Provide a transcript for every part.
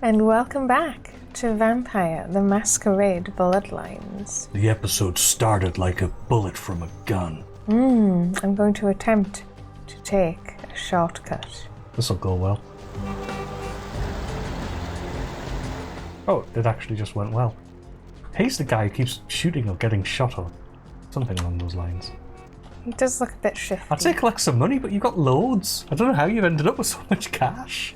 and welcome back to Vampire the Masquerade Bloodlines. The episode started like a bullet from a gun. I'm going to attempt to take a shortcut. This'll go well. Oh, it actually just went well. He's the guy who keeps shooting or getting shot on. Something along those lines. He does look a bit shifty. I'd say collect some money, but you've got loads. I don't know how you've ended up with so much cash.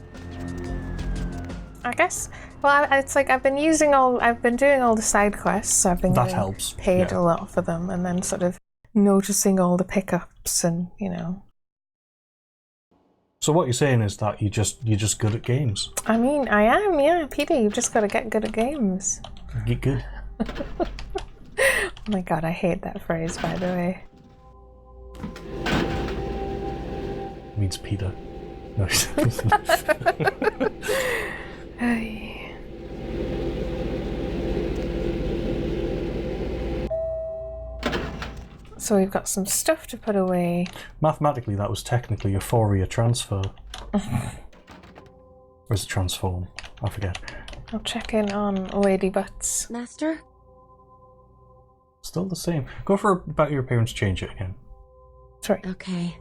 I guess. Well, it's like I've been doing all the side quests, so I've been that helps. Paid a lot for them, and then sort of noticing all the pickups, and you know. So what you're saying is that you're just good at games. I mean, I am, yeah, Peter. You've just got to get good at games. Get good. Oh my god, I hate that phrase, by the way. It means Peter. No. So we've got some stuff to put away. Mathematically, that was technically a Fourier transfer. Or is it transform? I forget. I'll check in on Lady Butts. Master? Still the same. Go for about your appearance, change it again. Sorry. Okay.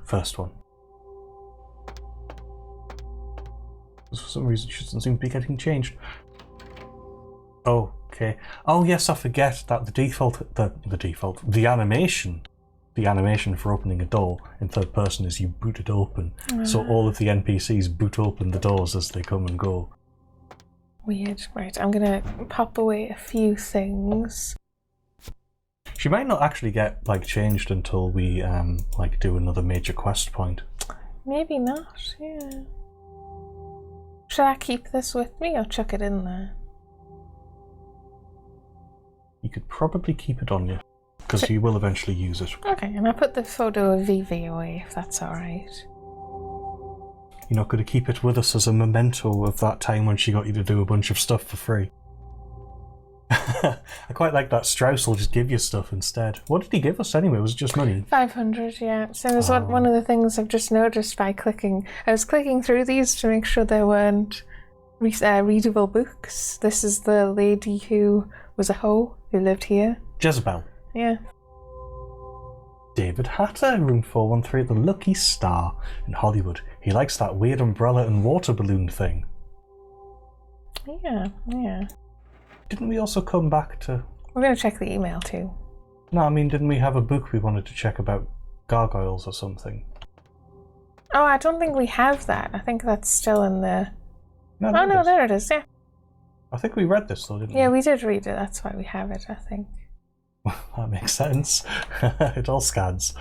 First one. For some reason it doesn't seem to be getting changed. Okay. Oh yes, I forget that the animation for opening a door in third person is you boot it open. So all of the NPCs boot open the doors as they come and go. Weird. Right, I'm gonna pop away a few things. She might not actually get changed until we do another major quest point. Maybe not, yeah. Should I keep this with me or chuck it in there? You could probably keep it on you, because you will eventually use it. Okay, and I put the photo of Vivi away, if that's alright. You're not going to keep it with us as a memento of that time when she got you to do a bunch of stuff for free. I quite like that Strauss will just give you stuff instead. What did he give us anyway? Was it just money? 500, yeah. So there's one of the things I've just noticed by clicking. I was clicking through these to make sure there weren't readable books. This is the lady who was a hoe who lived here. Jezebel. Yeah. David Hatter, room 413 at the Lucky Star in Hollywood. He likes that weird umbrella and water balloon thing. Yeah. Didn't we also come back to... We're going to check the email too. No, I mean, didn't we have a book we wanted to check about gargoyles or something? Oh, I don't think we have that. I think that's still in the... No, there it is, yeah. I think we read this though, didn't we? Yeah, we did read it. That's why we have it, I think. That makes sense. It all scans.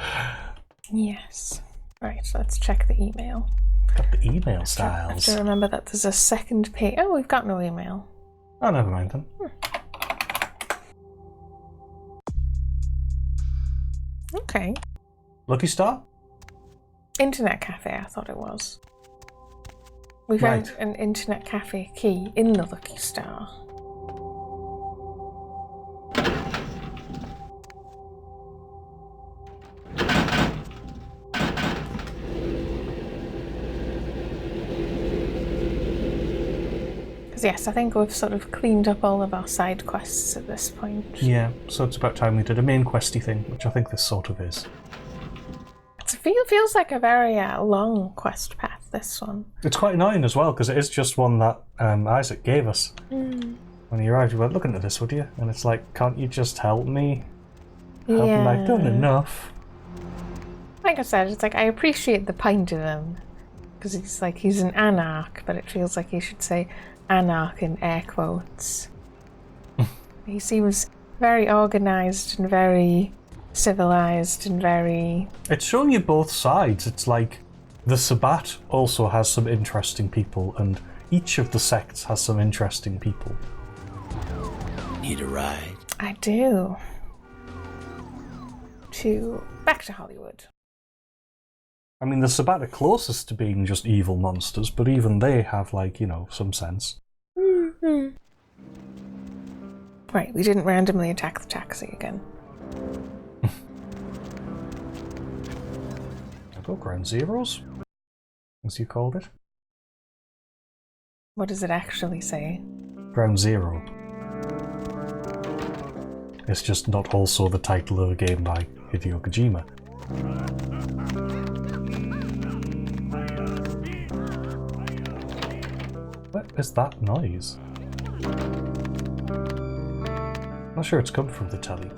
Yes. Right, let's check the email. Got the email I styles. have to remember that there's a second page. Oh, we've got no email. Oh, never mind then. Okay. Lucky Star? Internet cafe, I thought it was. We found an internet cafe key in the Lucky Star. Yes, I think we've sort of cleaned up all of our side quests at this point. Yeah, so it's about time we did a main questy thing, which I think this sort of is. It feels like a very long quest path, this one. It's quite annoying as well, because it is just one that Isaac gave us. When he arrived, he went, look into this, would you? And it's like, can't you just help me? Haven't I done enough? Like I said, it's like, I appreciate the point of him. Because he's an anarch, but it feels like he should say anarch in air quotes. He seems very organised and very civilised and very... It's showing you both sides. It's like the Sabbat also has some interesting people, and each of the sects has some interesting people. Need a ride? I do. Back to Hollywood. I mean, the Sabbat are closest to being just evil monsters, but even they have, some sense. Right, we didn't randomly attack the taxi again. Oh, ground zeros, as you called it. What does it actually say? Ground Zero. It's just not also the title of a game by Hideo Kojima. What is that noise? Not sure it's come from the telly.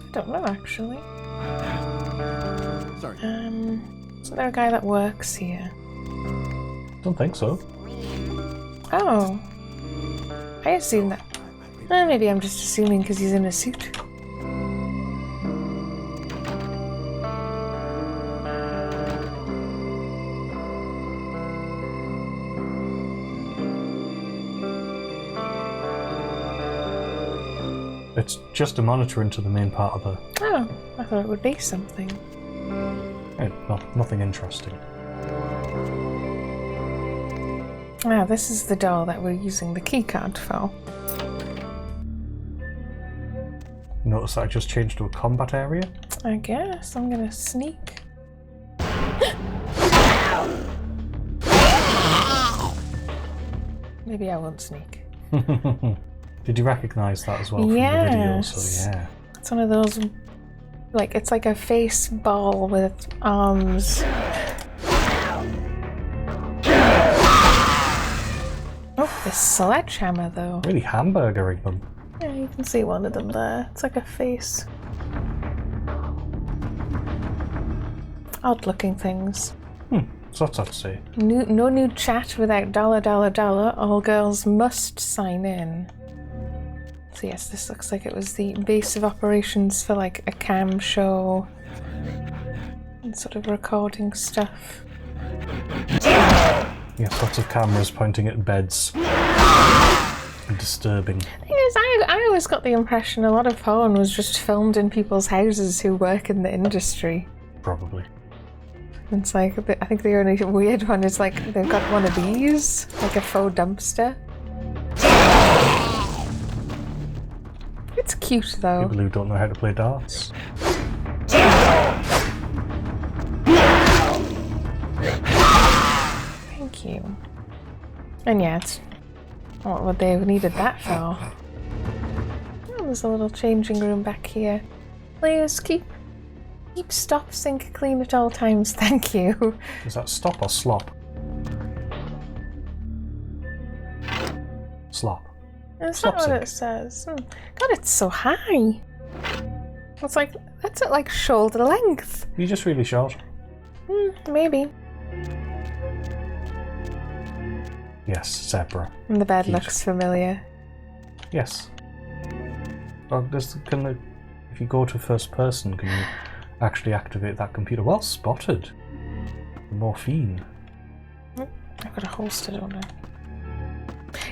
I don't know, actually. Sorry. Is there a guy that works here? Don't think so. Oh. I assume that. Maybe I'm just assuming because he's in a suit. It's just a monitor into the main part of the... Oh, I thought it would be something. Nothing interesting. Ah, this is the door that we're using the keycard for. Notice that I just changed to a combat area? I guess I'm gonna sneak. Maybe I won't sneak. Did you recognise that as well from the video? So yeah. It's one of those, like, it's like a face ball with arms. Oh, this sledgehammer though. Really hamburgering them. Yeah, you can see one of them there. It's like a face. Odd looking things. So what's that to say? No new chat without $. All girls must sign in. So yes, this looks like it was the base of operations for like a cam show and sort of recording stuff. Yes, lots of cameras pointing at beds. Disturbing. The thing is, I always got the impression a lot of porn was just filmed in people's houses who work in the industry. Probably. It's like, I think the only weird one is like they've got one of these, like a faux dumpster. It's cute though. People who don't know how to play darts. Thank you. And yeah, it's what would they have needed that for? Oh, there's a little changing room back here. Please keep stop, sink, clean at all times. Thank you. Is that stop or slop? Slop. Is that what it says? God, it's so high. It's like, that's at like shoulder length. You're just really short. Maybe. Yes, zebra. And the bed Cute. looks familiar. Yes. Well, if you go to first person, can you actually activate that computer? Well spotted. Morphine. I've got a holster, don't I?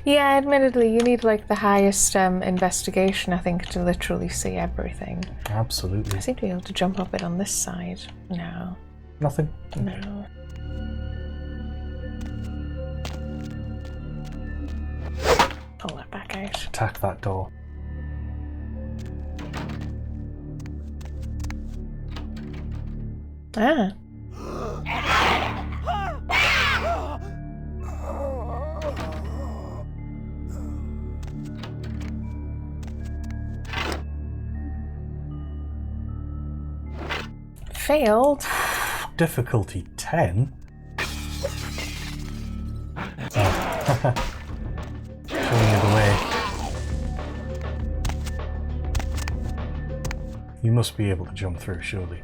Yeah, admittedly, you need like the highest investigation, I think, to literally see everything. Absolutely. I seem to be able to jump up it on this side. No. Nothing? Okay. No. Pull that back out. Attack that door. Ah. Failed. Difficulty 10? Showing it away. You must be able to jump through, surely.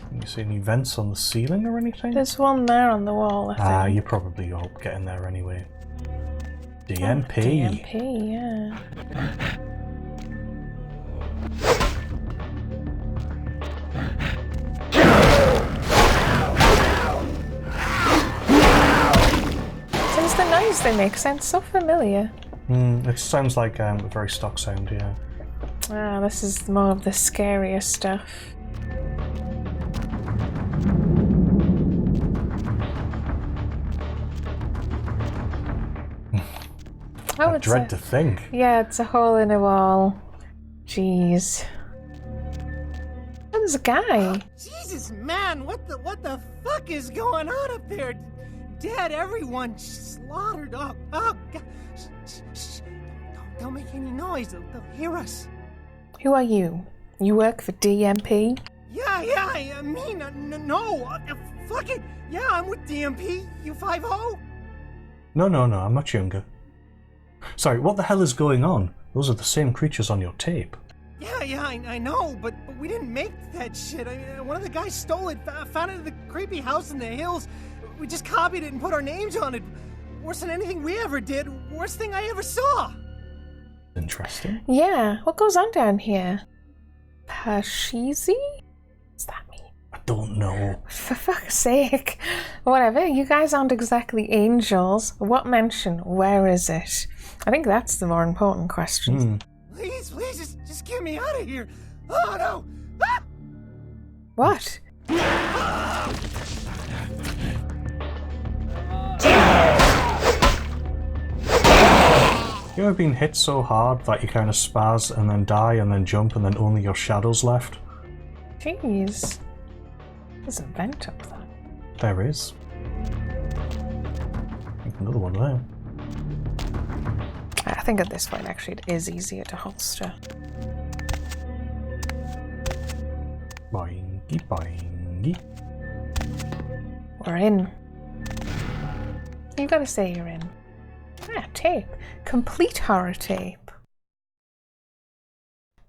Can you see any vents on the ceiling or anything? There's one there on the wall, I think. Ah, you probably all get in there anyway. DMP. DMP, yeah. Since the noise they make sounds so familiar. It sounds like a very stock sound, yeah. Ah, this is more of the scarier stuff. Oh, I dread to think. Yeah, it's a hole in a wall. Jeez. Oh, there's a guy. Jesus, man, what the fuck is going on up there? Dead, everyone slaughtered. Oh, God. Shh. Don't make any noise. They'll hear us. Who are you? You work for DMP? Yeah, me, no. Fuck it. Yeah, I'm with DMP. You 5-0? No, I'm much younger. Sorry, what the hell is going on? Those are the same creatures on your tape. Yeah, I know, but we didn't make that shit. One of the guys stole it, found it at the creepy house in the hills. We just copied it and put our names on it. Worse than anything we ever did. Worst thing I ever saw. Interesting. Yeah, what goes on down here? Pashizi? What's that mean? I don't know. For fuck's sake. Whatever, you guys aren't exactly angels. What mansion? Where is it? I think that's the more important question. Please, just get me out of here. Oh, no. Ah! What? You ever been hit so hard that you kind of spaz and then die and then jump and then only your shadow's left? Jeez. There's a vent up there. There is. Another one there. I think at this point, actually, it is easier to holster. Boingy, boingy. We're in. You gotta say you're in. Ah, tape. Complete horror tape.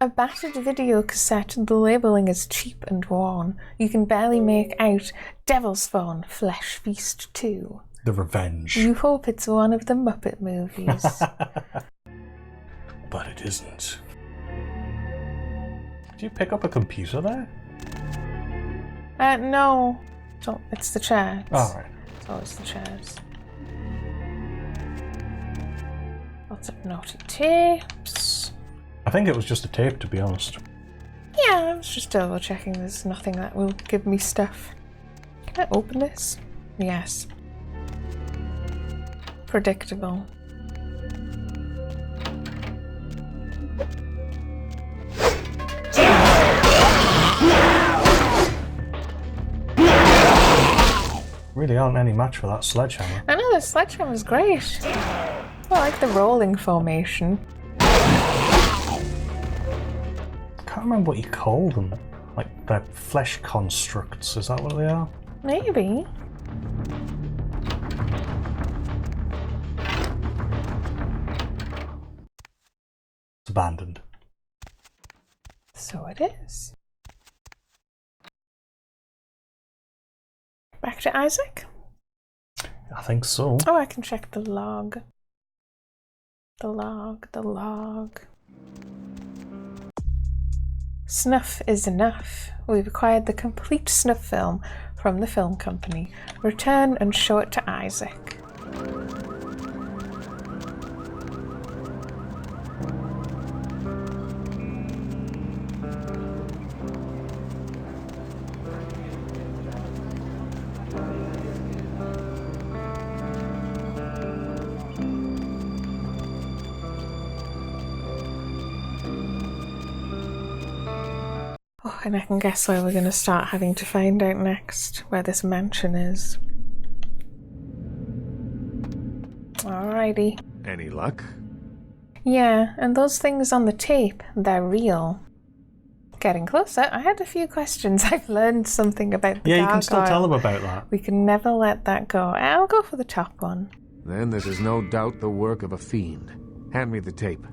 A battered video cassette, the labelling is cheap and worn. You can barely make out Devil's Phone, Flesh Feast 2. The Revenge. You hope it's one of the Muppet movies. But it isn't. Did you pick up a computer there? No. It's the chairs. Oh, right. It's always the chairs. Lots of naughty tapes. I think it was just a tape, to be honest. Yeah, I was just double checking there's nothing that will give me stuff. Can I open this? Yes. Predictable. Really aren't any match for that sledgehammer. I know, the sledgehammer's great. I like the rolling formation. I can't remember what you call them. Like, they're flesh constructs, is that what they are? Maybe. It's abandoned. So it is. Back to Isaac? I think so. Oh, I can check the log. The log. Snuff is enough. We've acquired the complete snuff film from the film company. Return and show it to Isaac. Oh, and I can guess where we're going to start having to find out next, where this mansion is. Alrighty. Any luck? Yeah, and those things on the tape, they're real. Getting closer, I had a few questions. I've learned something about the Yeah, you can still gargoyle. tell them about that. We can never let that go. I'll go for the top one. Then this is no doubt the work of a fiend. Hand me the tape.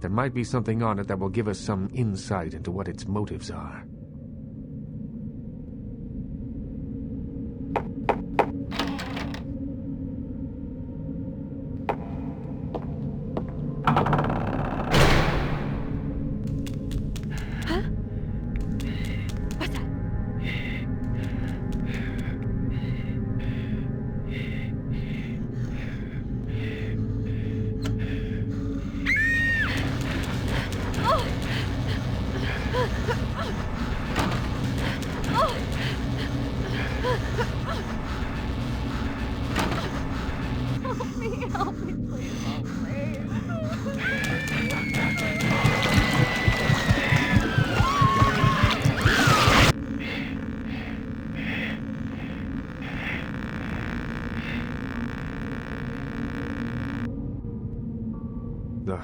There might be something on it that will give us some insight into what its motives are. Help me, please, please.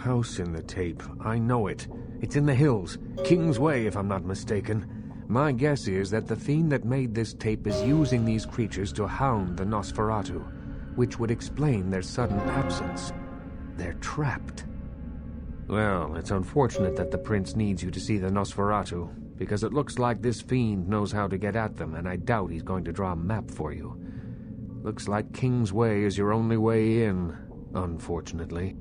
house in the tape. I know it. It's in the hills. King's Way, if I'm not mistaken. My guess is that the fiend that made this tape is using these creatures to hound the Nosferatu, which would explain their sudden absence. They're trapped. Well, it's unfortunate that the prince needs you to see the Nosferatu, because it looks like this fiend knows how to get at them, and I doubt he's going to draw a map for you. Looks like King's Way is your only way in, unfortunately.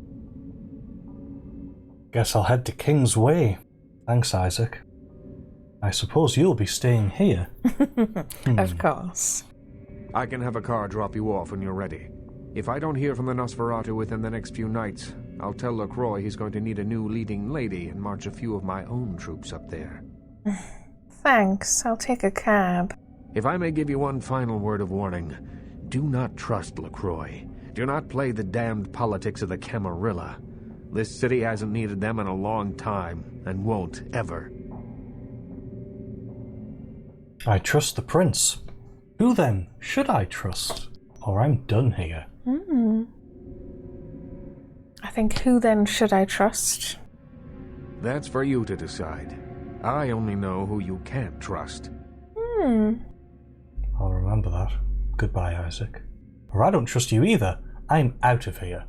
Guess I'll head to King's Way. Thanks, Isaac. I suppose you'll be staying here. Of course. I can have a car drop you off when you're ready. If I don't hear from the Nosferatu within the next few nights, I'll tell LaCroix he's going to need a new leading lady and march a few of my own troops up there. Thanks, I'll take a cab. If I may give you one final word of warning, do not trust LaCroix. Do not play the damned politics of the Camarilla. This city hasn't needed them in a long time, and won't ever. I trust the prince. Who then should I trust? Or I'm done here. I think who then should I trust? That's for you to decide. I only know who you can't trust. I'll remember that. Goodbye, Isaac. Or I don't trust you either. I'm out of here.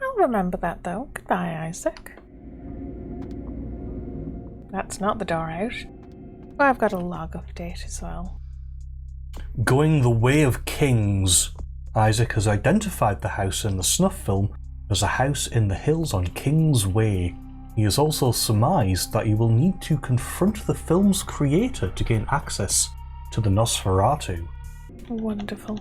I'll remember that though. Goodbye, Isaac. That's not the door out. Oh, I've got a log update as well. Going the way of kings. Isaac has identified the house in the snuff film as a house in the hills on King's Way. He has also surmised that he will need to confront the film's creator to gain access to the Nosferatu. Wonderful.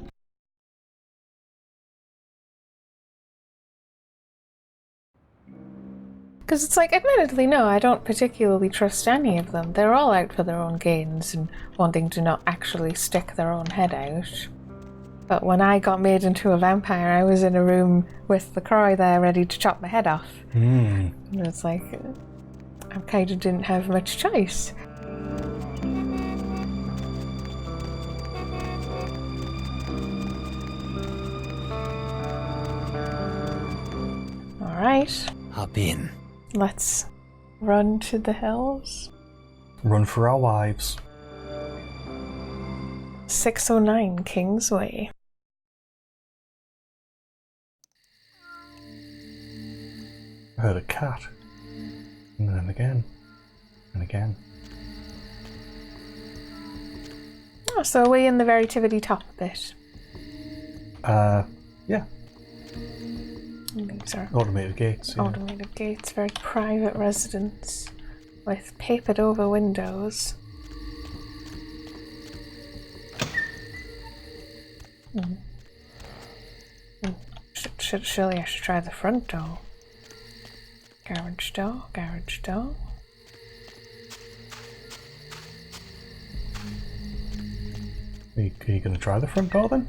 Because it's like, admittedly, no, I don't particularly trust any of them. They're all out for their own gains and wanting to not actually stick their own head out. But when I got made into a vampire, I was in a room with the Croy there ready to chop my head off. And it's like, I kind of didn't have much choice. Alright. Hop in. Let's run to the hills. Run for our wives. 609 King's Way. I heard a cat. And then again. And again. Oh, so are we in the very tippity top bit? Yeah. These are Automated gates. Yeah. automated gates, very private residence with papered over windows. Surely I should try the front door. Garage door, garage door. Are you going to try the front door then?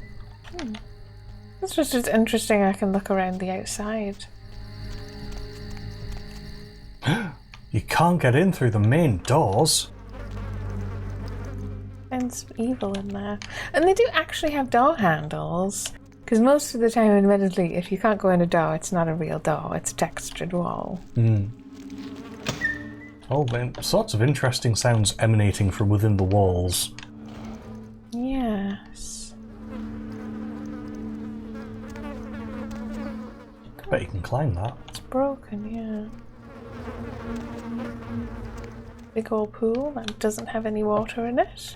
It's just as interesting I can look around the outside. You can't get in through the main doors. Sounds evil in there. And they do actually have door handles. Because most of the time, admittedly, if you can't go in a door, it's not a real door, it's a textured wall. Oh, man, sorts of interesting sounds emanating from within the walls. Yes. I bet you can climb that. It's broken, yeah. Big old pool that doesn't have any water in it.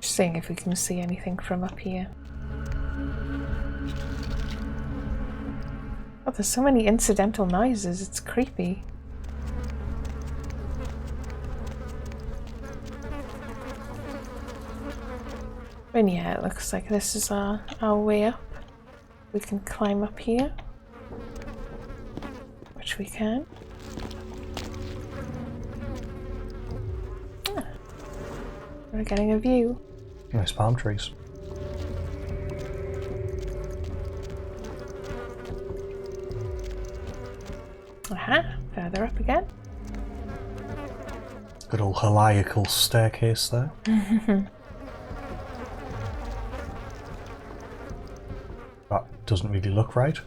Just seeing if we can see anything from up here. Oh, there's so many incidental noises, it's creepy. And yeah, it looks like this is our way up. We can climb up here. Which we can. Ah, we're getting a view. Nice palm trees. Aha, further up again. Good old heliacal staircase there. doesn't really look right.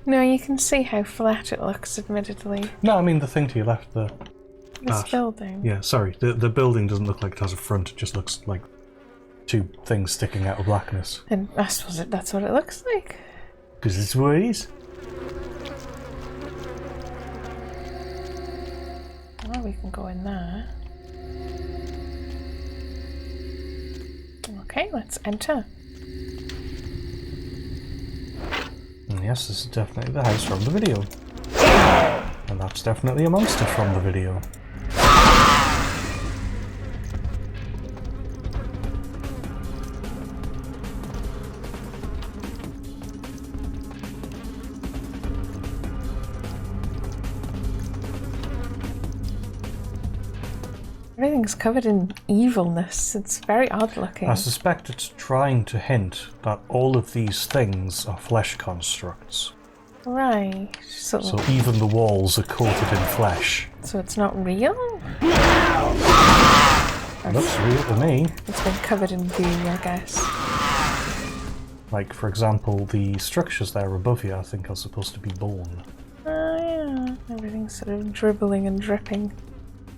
No, you can see how flat it looks, admittedly. No, I mean the thing to your left, This building. Yeah, sorry, the building doesn't look like it has a front, it just looks like two things sticking out of blackness. And I suppose that's what it looks like. Because it's what it is. Well, we can go in there. Okay, let's enter. And yes, this is definitely the house from the video. And that's definitely a monster from the video. Everything's covered in evilness. It's very odd looking. I suspect it's trying to hint that all of these things are flesh constructs. Right. So even the walls are coated in flesh. So it's not real? Looks real to me. It's been covered in goo, I guess. Like, for example, the structures there above you, I think, are supposed to be bone. Oh, yeah. Everything's sort of dribbling and dripping.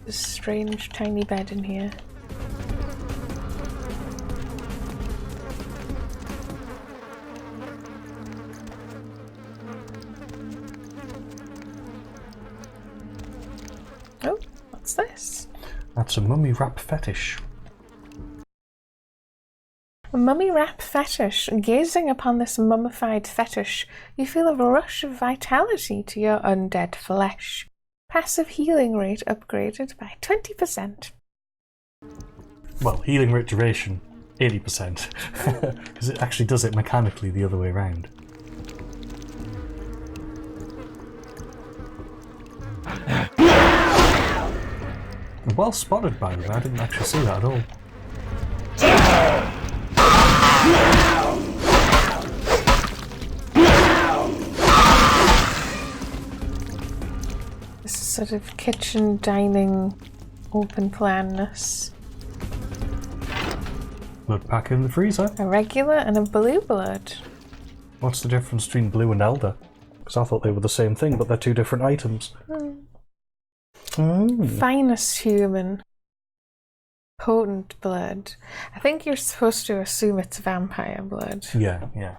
This strange tiny bed in here. Oh, what's this? That's a mummy wrap fetish. A mummy wrap fetish. Gazing upon this mummified fetish, you feel a rush of vitality to your undead flesh. Passive healing rate upgraded by 20%. Well, healing rate duration, 80%. Because it actually does it mechanically the other way around. Well spotted, by the way. I didn't actually see that at all. This is sort of kitchen, dining, open planness. Blood pack in the freezer. A regular and a blue blood. What's the difference between blue and elder? Because I thought they were the same thing, but they're two different items. Finest human. Potent blood. I think you're supposed to assume it's vampire blood. Yeah, yeah.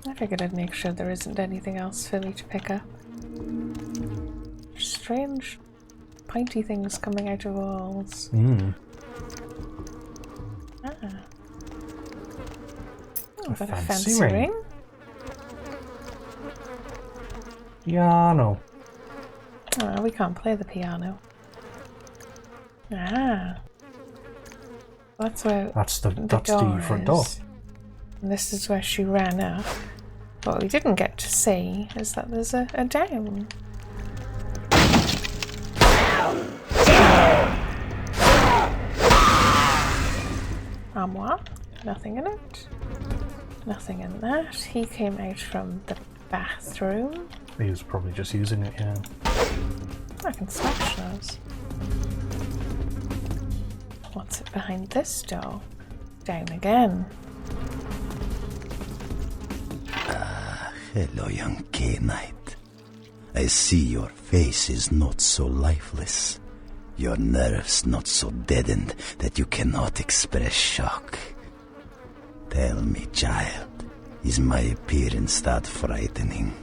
I figured I'd make sure there isn't anything else for me to pick up. Strange pointy things coming out of walls. Ah. Oh, got a fancy ring. Piano. Oh, we can't play the piano. Ah. That's where That's the front door. And this is where she ran up. What we didn't get to see is that there's a down. What? Nothing in it. Nothing in that. He came out from the bathroom. He was probably just using it, yeah. I can smash those. What's it behind this door? Down again. Hello, young K-Knight. I see your face is not so lifeless. Your nerves not so deadened that you cannot express shock. Tell me, child, is my appearance that frightening?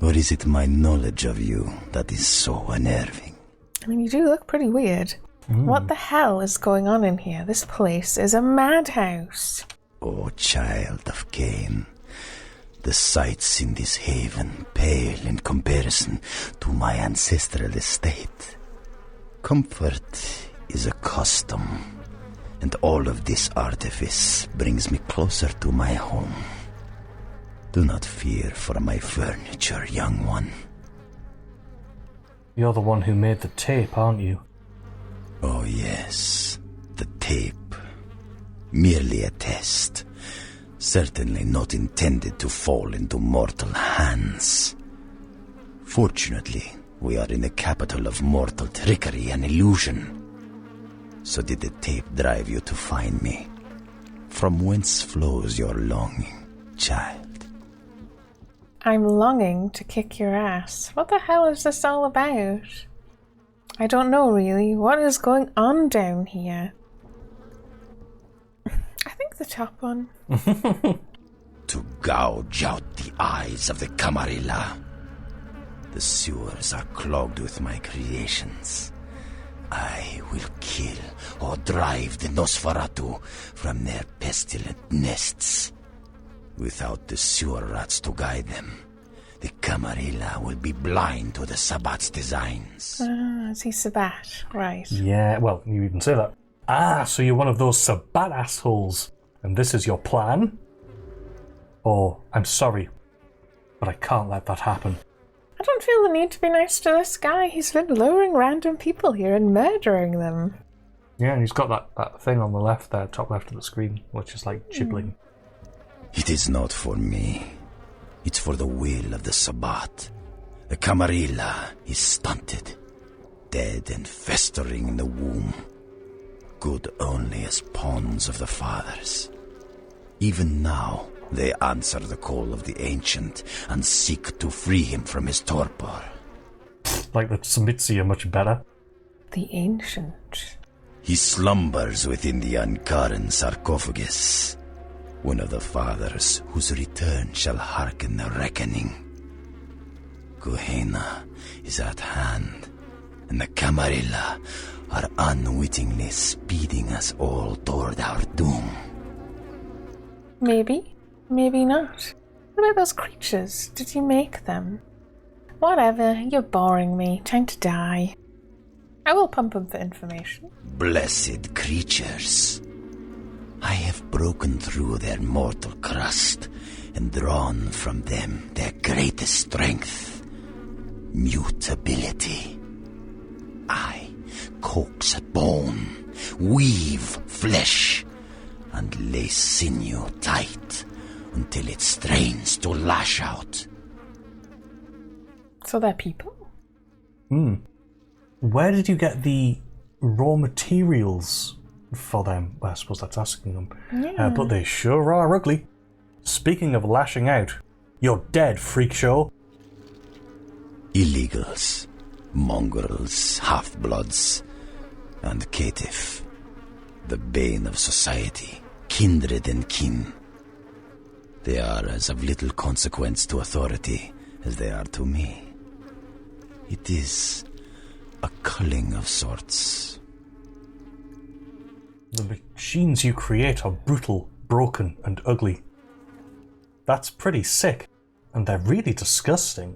Or is it my knowledge of you that is so unnerving? I mean, you do look pretty weird. What the hell is going on in here? This place is a madhouse. Oh, child of Cain, the sights in this haven pale in comparison to my ancestral estate. Comfort is a custom, and all of this artifice brings me closer to my home. Do not fear for my furniture, young one. You're the one who made the tape, aren't you? Oh yes, the tape. Merely a test. Certainly not intended to fall into mortal hands. Fortunately, we are in the capital of mortal trickery and illusion. So did the tape drive you to find me? From whence flows your longing, child? I'm longing to kick your ass. What the hell is this all about? I don't know really. What is going on down here? I think the top one. To gouge out the eyes of the Camarilla. The sewers are clogged with my creations. I will kill or drive the Nosferatu from their pestilent nests. Without the sewer rats to guide them, the Camarilla will be blind to the Sabbat's designs. Ah, is he Sabbat? Right. Yeah, well, you even say that. Ah, so you're one of those Sabbat assholes, and this is your plan? Oh, I'm sorry, but I can't let that happen. I don't feel the need to be nice to this guy. He's been luring random people here and murdering them. Yeah, and he's got that thing on the left there, top left of the screen, which is like gibbling. It is not for me. It's for the will of the Sabbat. The Camarilla is stunted, dead and festering in the womb. Good only as pawns of the fathers. Even now, they answer the call of the Ancient and seek to free him from his torpor. Like the Smitsi are much better. The Ancient. He slumbers within the Ankaran sarcophagus. One of the fathers whose return shall hearken the reckoning. Gehenna is at hand, and the Camarilla are unwittingly speeding us all toward our doom. Maybe. Maybe not. What about those creatures? Did you make them? Whatever, you're boring me. Time to die. I will pump up the information. Blessed creatures. I have broken through their mortal crust and drawn from them their greatest strength. Mutability. I coax bone, weave flesh, and lay sinew tight until it strains to lash out. So they're people? Where did you get the raw materials for them? Well, I suppose that's asking them. Yeah. But they sure are ugly. Speaking of lashing out, you're dead, freak show. Illegals, mongrels, half-bloods, and caitiff. The bane of society, kindred and kin. They are as of little consequence to authority as they are to me. It is a culling of sorts. The machines you create are brutal, broken, and ugly. That's pretty sick, and they're really disgusting.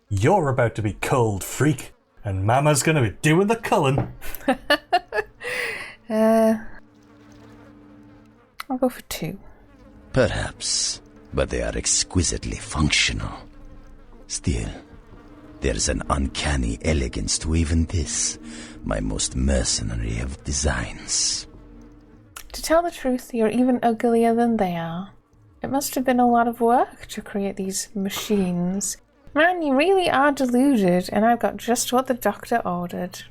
You're about to be cold, freak, and Mama's gonna be doing the culling. I'll go for 2. Perhaps, but they are exquisitely functional. Still, there's an uncanny elegance to even this, my most mercenary of designs. To tell the truth, you're even uglier than they are. It must have been a lot of work to create these machines. Man, you really are deluded, and I've got just what the doctor ordered.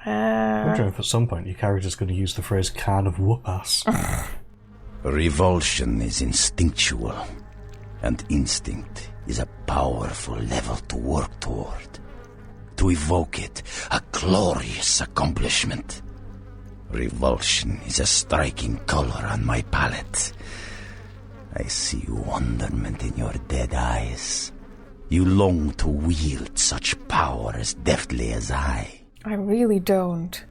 I'm wondering if at some point your character's going to use the phrase can of whoop-ass. Revulsion is instinctual, and instinct is a powerful level to work toward. To evoke it, a glorious accomplishment. Revulsion is a striking color on my palette. I see wonderment in your dead eyes. You long to wield such power as deftly as I. I really don't.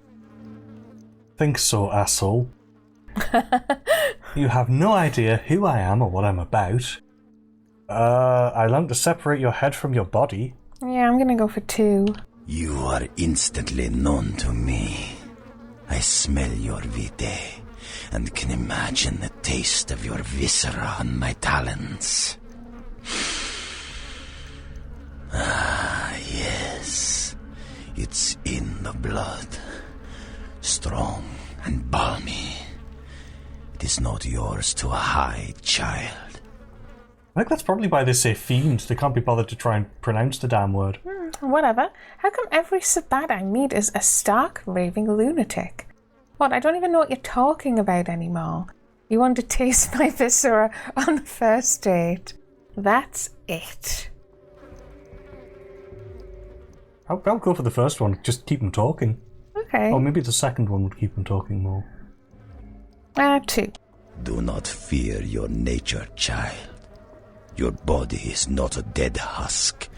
Think so, asshole. You have no idea who I am or what I'm about. I learned to separate your head from your body. Yeah, I'm gonna go for 2. You are instantly known to me. I smell your vitae and can imagine the taste of your viscera on my talons. Ah, yes. It's in the blood. strong and balmy. It is not yours to hide, child. I think that's probably why they say fiend. They can't be bothered to try and pronounce the damn word. Whatever. How come every Sabbat I meet is a stark, raving lunatic? What, I don't even know what you're talking about anymore. You want to taste my viscera on the first date. That's it. I'll go for the first one. Just keep them talking. Okay. Or maybe the second one would keep them talking more. 2. Do not fear your nature, child. Your body is not a dead husk,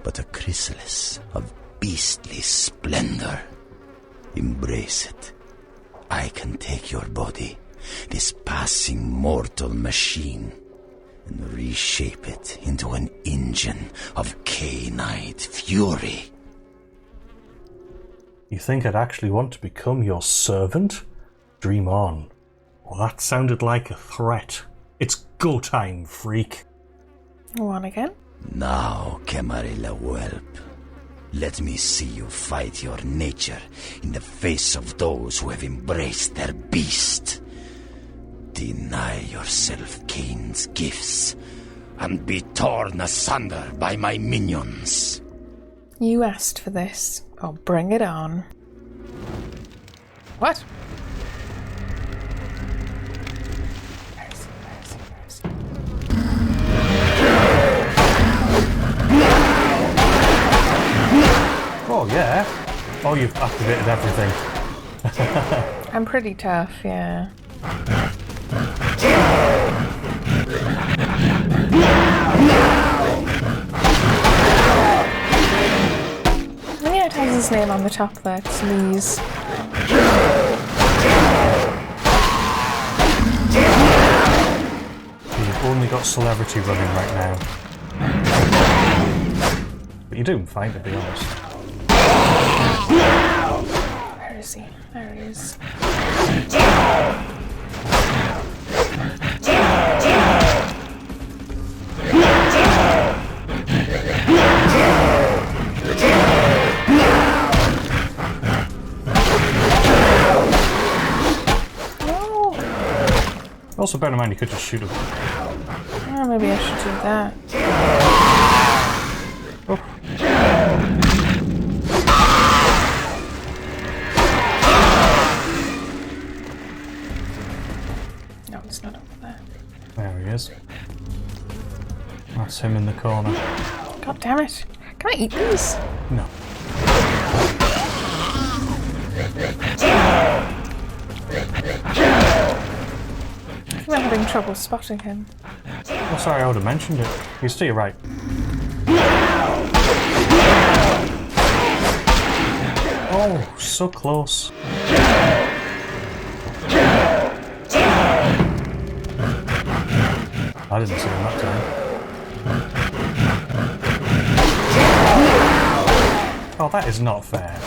but a chrysalis of beastly splendor. Embrace it. I can take your body, this passing mortal machine, and reshape it into an engine of canine fury. You think I'd actually want to become your servant? Dream on. Well, that sounded like a threat. It's go time, freak. One again. Now, Camarilla whelp, let me see you fight your nature in the face of those who have embraced their beast. Deny yourself Cain's gifts and be torn asunder by my minions. You asked for this. Oh, bring it on. What? Oh, yeah. Oh, you've activated everything. I'm pretty tough, yeah. And yeah, it has his name on the top there, Sneeze. You've only got celebrity running right now. But you're doing fine, to be honest. Where is he? There he is. Also, bear in mind you could just shoot him. Oh, maybe I should do that. Oh. No, it's not over there. There he is. That's him in the corner. God damn it. Can I eat these? No. I'm having trouble spotting him. Oh, sorry, I would have mentioned it. He's to your right. Oh, so close. I didn't see him that time. Oh, that is not fair.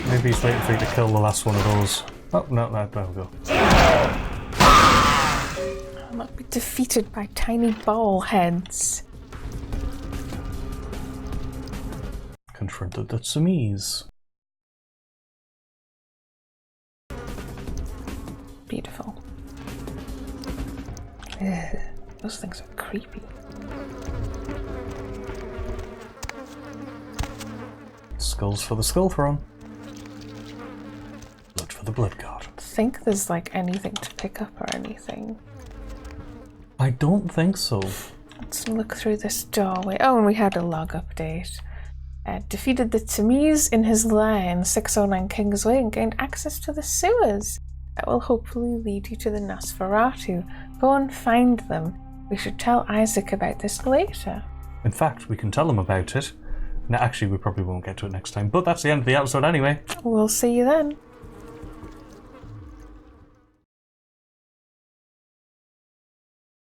Maybe he's waiting for you to kill the last one of those. Oh, no, there we go. I'll not be defeated by tiny ball heads. Confronted the Tsumise. Beautiful. Ugh, those things are creepy. Skulls for the skull throne. Blood for the blood god. I think there's like anything to pick up or anything. I don't think so. Let's look through this doorway. Oh, and we had a log update. Defeated the Tsumise in his lair in 609 Kingsway and gained access to the sewers. That will hopefully lead you to the Nosferatu. Go and find them. We should tell Isaac about this later. In fact, we can tell him about it. Now, actually, we probably won't get to it next time, but that's the end of the episode anyway. We'll see you then.